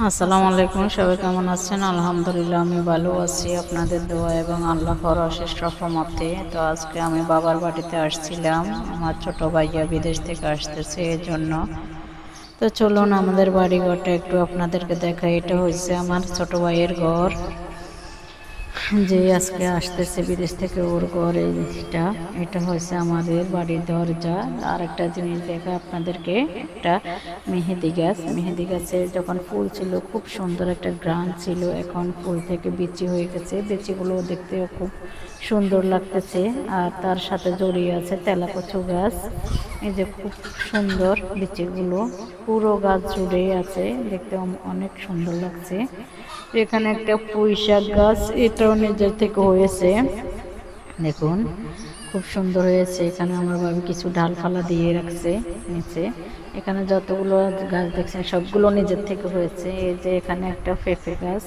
আসসালামু আলাইকুম, সবাই কেমন আছেন? আলহামদুলিল্লাহ আমি ভালো আছি, আপনাদের দোয়া এবং আল্লাহর অশেষ রহমতে। তো আজকে আমি বাবার বাড়িতে আসছিলাম, আমার ছোট ভাইয়া বিদেশ থেকে আসতেছে এর জন্য। তো চলুন আমাদের বাড়ি ঘরটা একটু আপনাদেরকে দেখাই। এটা হচ্ছে আমার ছোট ভাইয়ের ঘর, যে আজকে আসতেছে বিদেশ থেকে, ওর ঘর এইটা। এটা হচ্ছে আমাদের বাড়ির দরজা। আর একটা জিনিস দেখা আপনাদেরকে, একটা মেহেদি গাছ। মেহেদি গাছে যখন ফুল ছিল খুব সুন্দর একটা ঘ্রাণ ছিল, এখন ফুল থেকে বিচি হয়ে গেছে। বিচিগুলো দেখতেও খুব সুন্দর লাগতেছে। আর তার সাথে জড়িয়ে আছে তেলাকচু গাছ, এই যে খুব সুন্দর বিচিগুলো পুরো গাছ জুড়ে আছে, দেখতে অনেক সুন্দর লাগছে। এখানে একটা পুঁই শাক গাছ, এটাও নিজের থেকে হয়েছে, দেখুন খুব সুন্দর হয়েছে। এখানে আমার ভাবি কিছু ডালপালা দিয়ে রাখছে নিচে। এখানে যতগুলো গাছ দেখছেন সবগুলো নিজের থেকে হয়েছে। এই যে এখানে একটা পেঁপে গাছ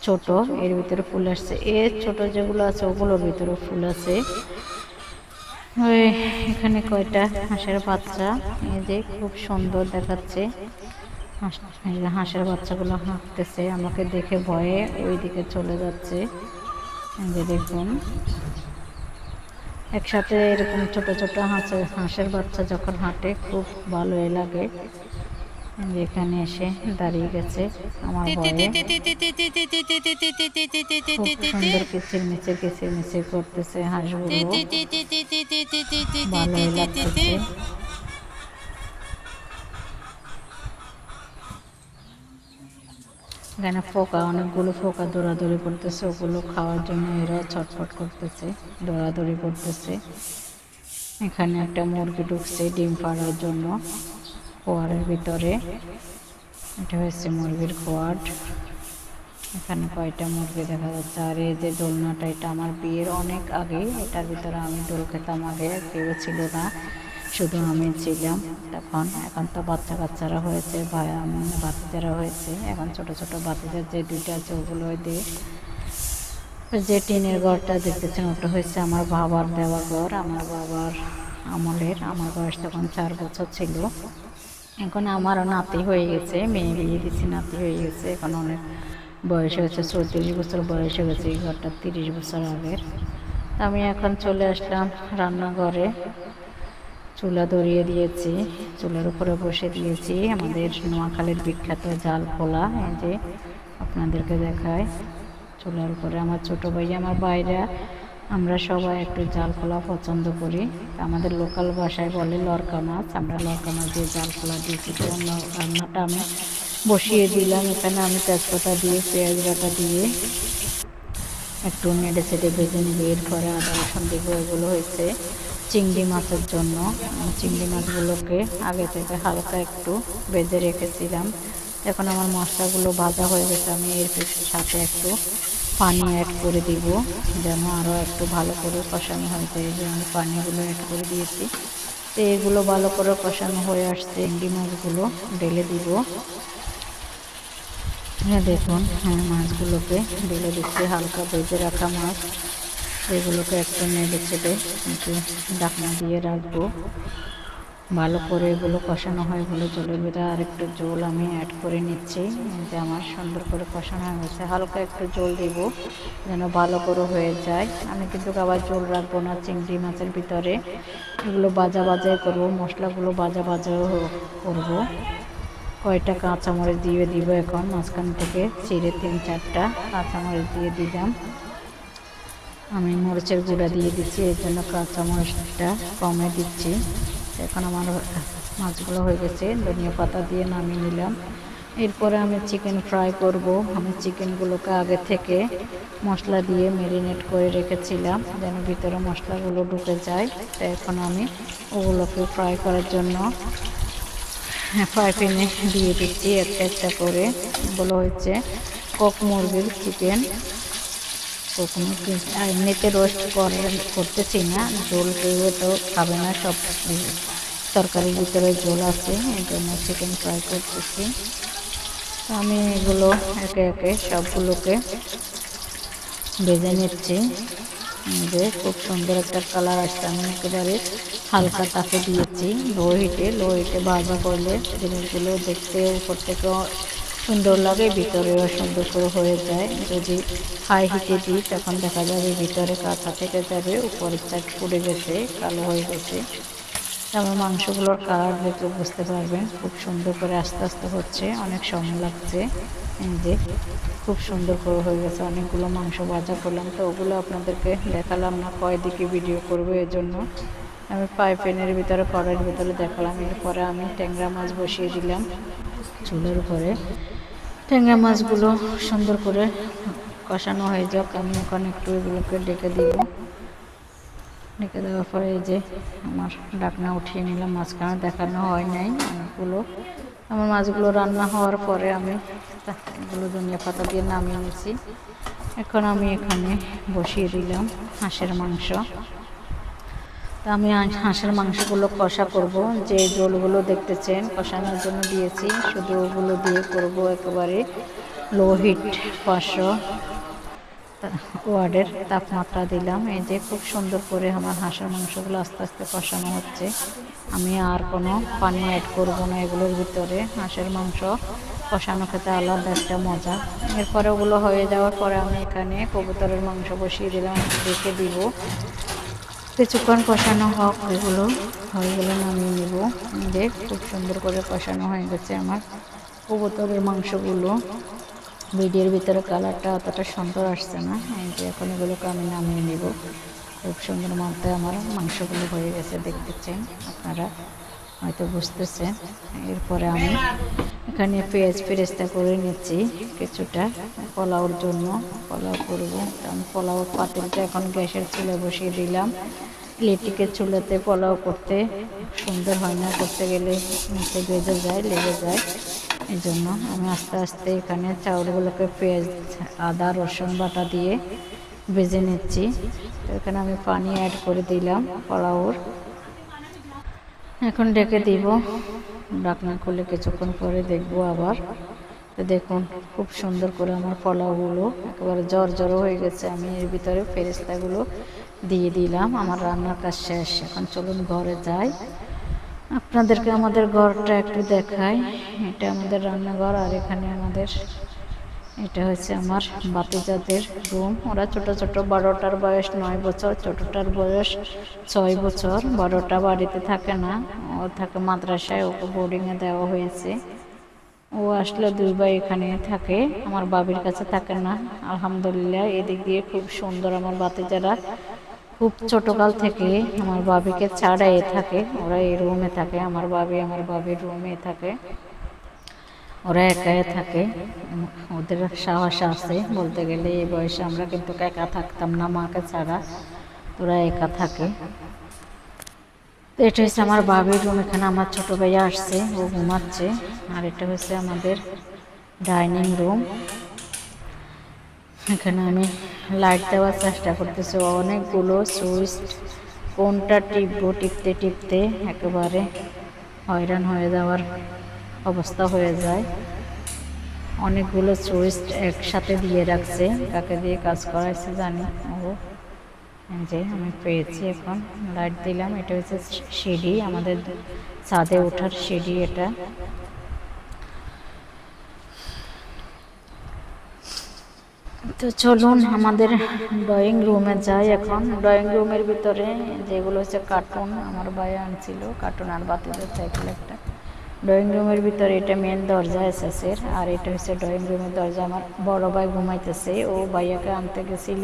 ছোট, এর ভিতরে ফুল আসছে। এর ছোট যেগুলো আছে ওগুলোর ভিতরে ফুল আছে। ওই এখানে কয়টা হাঁসের বাচ্চা, এই যে খুব সুন্দর দেখাচ্ছে। হাঁসের বাচ্চাগুলো হাঁটতেছে, আমাকে দেখে ভয়ে ওই দিকে চলে যাচ্ছে। যে দেখুন, একসাথে এরকম ছোট ছোট হাঁসের বাচ্চা যখন হাঁটে খুব ভালোই লাগে। এখানে এসে দাঁড়িয়ে গেছে আমার ভয়ে, খুব সুন্দর কিচির মিচির করতেছে হাঁসগুলো, ভালোই লাগতেছে। এখানে পোকা, অনেকগুলো পোকা দৌড়াদৌড়ি করতেছে, ওগুলো খাওয়ার জন্য এরা ছটফট করতেছে, দৌড়াদৌড়ি করতেছে। এখানে একটা মুরগি ঢুকছে ডিম পাড়ার জন্য খোয়ারের ভিতরে। এটা হচ্ছে মুরগির খোয়ার। এখানে কয়টা মুরগি দেখা যাচ্ছে। আর এই যে দোলনাটা, এটা আমার বিয়ের অনেক আগে, এটার ভিতরে আমি দোল খেতাম। আগে কেউ ছিল না, শুধু আমি ছিলাম তখন। এখন তো বাচ্চা কাচ্চারা হয়েছে, বাচ্চারা হয়েছে, এখন ছোট ছোট বাচ্চাদের যে দুইটা আছে ওগুলো দিয়ে। যে টিনের ঘরটা দেখতেছেন ওটা হচ্ছে আমার বাবার দেওয়া ঘর, আমার বাবার আমলের। আমার বয়স তখন 4 বছর ছিল। এখন আমারও নাতি হয়ে গেছে, মেয়ে বিয়ে দিচ্ছি, নাতি হয়ে গেছে, এখন অনেক বয়স হয়েছে, 34 বছর বয়স হয়ে গেছে। এই ঘরটা 30 বছর আগের। আমি এখন চলে আসলাম রান্নাঘরে, চুলা ধরিয়ে দিয়েছি, চুলার উপরে বসে দিয়েছি আমাদের নোয়াখালীর বিখ্যাত জাল খোলা। এই যে আপনাদেরকে দেখায়, চুলার উপরে আমার ছোটো ভাই, আমার বাইরা, আমরা সবাই একটু জাল খোলা পছন্দ করি। আমাদের লোকাল ভাষায় বলে লরকা মাছ, আমরা লরকা মাছ দিয়ে জাল খোলা দিয়েছি। তো রান্নাটা আমি বসিয়ে দিলাম। এখানে আমি তেজপাতা দিয়ে পেঁয়াজ বাটা দিয়ে একটু নেড়ে চেড়ে ভেজে নেবে। এরপরে আদা রসুন দিব। এগুলো হয়েছে চিংড়ি মাছের জন্য। চিংড়ি মাছগুলোকে আগে থেকে হালকা একটু ভেজে রেখেছিলাম। এখন আমার মশলাগুলো ভাজা হয়ে গেছে, আমি এর সাথে একটু পানি অ্যাড করে দিব, যেন আরও একটু ভালো করে কষানো হয়ে যায়। এই যে আমি পানিগুলো অ্যাড করে দিয়েছি। তো এগুলো ভালো করে কষানো হয়ে আসছে, চিংড়ি মাছগুলো ঢেলে দিব। হ্যাঁ দেখুন, হ্যাঁ মাছগুলোকে ঢেলে দিচ্ছি, হালকা ভেজে রাখা মাছ। এগুলোকে একটু নেড়ে চেড়ে একটু ঢাকনা দিয়ে রাখবো। ভালো করে এগুলো কষানো হয় বলে জলের ভিতরে আর একটু জল আমি অ্যাড করে নিচ্ছি। যে আমার সুন্দর করে কষানো হয়ে গেছে, হালকা একটু জল দিব যেন ভালো করে হয়ে যায়। আমি কিন্তু আবার জল রাখবো না চিংড়ি মাছের ভিতরে, এগুলো ভাজা ভাজাই করবো, মশলাগুলো ভাজা ভাজাও করবো। কয়টা কাঁচামরিচ দিয়ে দিব, এখন মাঝখান থেকে চিড়ে 3-4টা কাঁচামরিচ দিয়ে দিলাম। আমি মরিচের গুঁড়া দিয়ে দিচ্ছি, এর জন্য কাঁচামরিচটা কমে দিচ্ছি। এখন আমার মাছগুলো হয়ে গেছে, ধনিয়া পাতা দিয়ে নামিয়ে নিলাম। এরপরে আমি চিকেন ফ্রাই করব। আমি চিকেনগুলোকে আগে থেকে মশলা দিয়ে ম্যারিনেট করে রেখেছিলাম, যেন ভিতরে মশলাগুলো ঢুকে যায়। তো এখন আমি ওগুলোকে ফ্রাই করার জন্য ফ্রাই প্যানে দিয়ে দিচ্ছি একটা একটা করে। এগুলো হচ্ছে কক মুরগির চিকেন। কখনো এমনিতে রোস্ট করতেছি না, ঝোল কেউ তো খাবে না, সব তরকারির ভিতরে ঝোল আছে, এই জন্য চিকেন ফ্রাই করতেছি। আমি এগুলো একে একে সবগুলোকে ভেজে নিচ্ছি। যে খুব সুন্দর একটা কালার আসছে, আমি একেবারে হালকা তাপে দিয়েছি, লো হিটে ভাজা করলে জিনিসগুলো দেখতে উপর থেকে সুন্দর লাগে, ভিতরেও সুন্দর করে হয়ে যায়। যদি হাই হিটে দিই তখন দেখা যাবে ভিতরে কাঁচা থেকে যাবে, উপরের সাইড পুড়ে গেছে, কালো হয়ে গেছে। আমার মাংসগুলোর কালার দেখলে বুঝতে পারবেন খুব সুন্দর করে আস্তে আস্তে হচ্ছে, অনেক সময় লাগছে। এই যে খুব সুন্দর করে হয়ে গেছে। অনেকগুলো মাংস ভাজা করলাম, তো ওগুলো আপনাদেরকে দেখালাম না, কয়দিকে ভিডিও করবো, এজন্য আমি প্যানের ভিতরে কড়াইয়ের ভিতরে দেখালাম। এরপরে আমি ট্যাংরা মাছ বসিয়ে দিলাম চুলের উপরে। ট্যাংরা মাছগুলো সুন্দর করে কষানো হয়ে যাক, আমি এখন একটু এগুলোকে ডেকে দিব। ডেকে দেওয়ার পরে এই যে আমার ঢাকনা উঠিয়ে নিলাম, মাঝখানে দেখানো হয় নাই অনেকগুলো। আমার মাছগুলো রান্না হওয়ার পরে আমি এগুলো ধনিয়া পাতা দিয়ে নামিয়ে নিয়েছি। এখন আমি এখানে বসিয়ে দিলাম হাঁসের মাংস। তা আমি হাঁসের মাংসগুলো কষা করব, যে জলগুলো দেখতেছেন কষানোর জন্য দিয়েছি, শুধু ওগুলো দিয়ে করব একেবারে লো হিট 500 ওয়ার্ডের তাপমাত্রা দিলাম। এই যে খুব সুন্দর করে আমার হাঁসের মাংসগুলো আস্তে আস্তে কষানো হচ্ছে। আমি আর কোনো পানি অ্যাড করব না এগুলোর ভিতরে। হাঁসের মাংস কষানো খেতে আলাদা একটা মজা। এরপরে ওগুলো হয়ে যাওয়ার পরে আমি এখানে কবুতরের মাংস বসিয়ে দিলাম, রেখে দিব কিছুক্ষণ কষানো হোক। এগুলো হয়ে গেলে নামিয়ে নেব। যে খুব সুন্দর করে কষানো হয়ে গেছে আমার কবুতরের মাংসগুলো। ভিডিওর ভিতরে কালারটা অতটা সুন্দর আসছে না। এই যে এখন এগুলোকে আমি নামিয়ে নেব। খুব সুন্দর মতো আমার মাংসগুলো হয়ে গেছে, দেখতেছেন আপনারা হয়তো বুঝতেছেন। এরপরে আমি এখানে পেঁয়াজ ফেরেস্তা করে নিচ্ছি কিছুটা পোলাওর জন্য। পোলাও করবো, আমি পোলাও পাতিলটা এখন গ্যাসের চুলে বসিয়ে দিলাম। ইলেকট্রিকের চুলাতে পোলাও করতে সুন্দর হয় না, করতে গেলে নিচে বেজে যায়, লেগে যায়। এই জন্য আমি আস্তে আস্তে এখানে চাউলগুলোকে পেঁয়াজ আদা রসুন বাটা দিয়ে ভেজে নিচ্ছি। তো এখানে আমি পানি অ্যাড করে দিলাম পোলাওর। এখন ডেকে দিব, ঢাকনা খুলে কিছুক্ষণ পরে দেখবো আবার। তো দেখুন খুব সুন্দর করে আমার পোলাওগুলো একেবারে জড় হয়ে গেছে। আমি এর ভিতরে ফেরেস্তাগুলো দিয়ে দিলাম। আমার রান্নার কাজ শেষ। এখন চলুন ঘরে যাই, আপনাদেরকে আমাদের ঘরটা একটু দেখাই। এটা আমাদের রান্নাঘর, আর এখানে আমাদের এটা হচ্ছে আমার বাতিজাদের রুম। ওরা ছোট ছোট, বড়টার বয়স 9 বছর, ছোটটার বয়স 6 বছর। বড়টা বাড়িতে থাকে না, ও থাকে মাদ্রাসায়, ওকে বোর্ডিংয়ে দেওয়া হয়েছে। ও আসলে 2 ভাই এখানে থাকে, আমার বাবির কাছে থাকে না। আলহামদুলিল্লাহ এদিক দিয়ে খুব সুন্দর। আমার বাতিজারা খুব ছোটকাল থেকে আমার বাবিকে ছাড়াই থাকে, ওরা এই রুমে থাকে। আমার বাবির রুমে থাকে, ওরা একাই থাকে। ওদের সাহস আছে বলতে গেলে। এই বয়সে আমরা কিন্তু একা থাকতাম না মাকে ছাড়া, ওরা একা থাকে। তো এটা হচ্ছে আমার বাবির রুম। এখানে আমার ছোট ভাইয়া আসছে, ও ঘুমাচ্ছে। আর এটা হচ্ছে আমাদের ডাইনিং রুম। এখানে আমি লাইট দেওয়ার চেষ্টা করতেছি, অনেকগুলো সুইচ, কোনটা টিপবো টিপতে টিপতে একেবারে হয়রান হয়ে যাওয়ার অবস্থা হয়ে যায়। অনেকগুলো সুইচ একসাথে দিয়ে রাখছে, কাকে দিয়ে কাজ করাইছে জানি। ও যে আমি পেয়েছি, এখন লাইট দিলাম। এটা হচ্ছে সিঁড়ি, আমাদের ছাদে ওঠার সিঁড়ি এটা। তো চলুন আমাদের ড্রয়িং রুমে যাই। এখন ড্রয়িং রুমের ভিতরে যেগুলো হচ্ছে কার্টুন, আমার ভাই আনছিল কার্টুন আর বাতিদের সাইকেল একটা। ড্রয়িং রুমের ভিতরে এটা মেন দরজা এসএসের, আর এটা হচ্ছে ড্রয়িং রুমের দরজা। আমার বড় ভাই ঘুমাইতেছে, ও ভাইয়াকে আনতে গেছিল,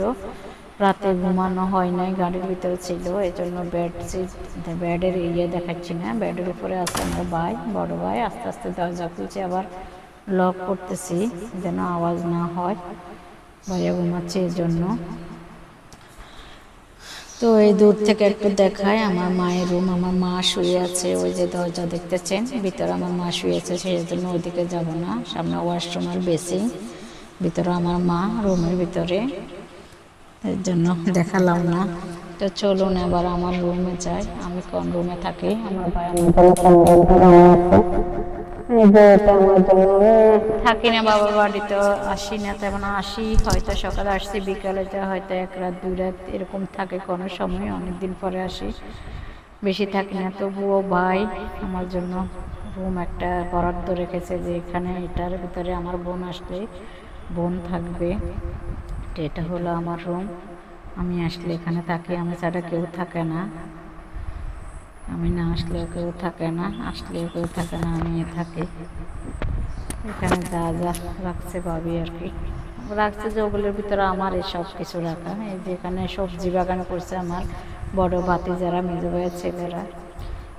রাতে ঘুমানো হয় নাই, গাড়ির ভিতরে ছিল। এই জন্য বেডের দেখাচ্ছি না, বেডের উপরে আছে আমার ভাই, বড় ভাই। আস্তে আস্তে দরজা খুলছে, আবার লক করতেছি যেন আওয়াজ না হয়, ভাইয়া ঘুমাচ্ছে এই জন্য। তো এই দূর থেকে একটু দেখায় আমার মায়ের রুম। আমার মা শুয়ে আছে, ওই যে দরজা দেখতেছেন ভিতরে আমার মা শুয়ে আছে, সেই জন্য ওইদিকে যাব না। সামনে ওয়াশরুম আর বেসিং, ভিতরে আমার মা রুমের ভিতরে, এর জন্য দেখালাম না। তো চলুন এবার আমার রুমে যাই। আমি কোন রুমে থাকি, আমার ভাই থাকি না, বাবার বাড়িতে আসি না তেমন। আসি হয়তো সকালে আসছি, বিকালেতে হয়তো 1 রাত 2 রাত এরকম থাকে কোনো সময়, অনেকদিন পরে আসি, বেশি থাকি না। তবুও ভাই আমার জন্য রুম একটা বরাদ্দ রেখেছে যে এখানে এটার ভিতরে আমার বোন আসলে বোন থাকবে। এটা হলো আমার রুম, আমি আসলে এখানে থাকি, আমি ছাড়া কেউ থাকে না, আমি না আসলেও কেউ থাকে না, আসলেও কেউ থাকে না, আমি থাকি এখানে। যা যা রাখছে ভাবি আর কি রাখছে যে ওগুলোর ভিতরে আমার এই সব কিছু রাখা। এই যে এখানে সবজি বাগান করছে আমার বড় ভাতিজারা, মেজো ভাইয়ের ছেলেরা।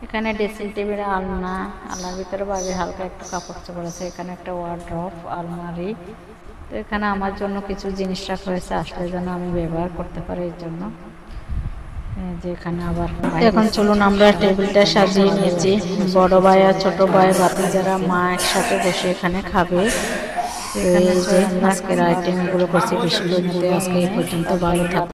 এখানে ড্রেসিং টেবিল, আলনা, আলনার ভিতরে ভাবি হালকা একটু কাপড় চোপড় আছে। এখানে একটা ওয়ার্ড্রপ, আলমারি। তো এখানে আমার জন্য কিছু জিনিস রাখা হয়েছে, আসলে যেন আমি ব্যবহার করতে পারি এর জন্য। যে এখানে আবার এখন চলুন আমরা টেবিলটা সাজিয়ে নিয়েছি। বড় ভাই আর ছোট ভাই ভাতিজারা মা একসাথে বসে এখানে খাবে। তো এই যে আজকের আইটেম এগুলো করছি, বেশি আজকে এই পর্যন্ত। ভালো থাকবে।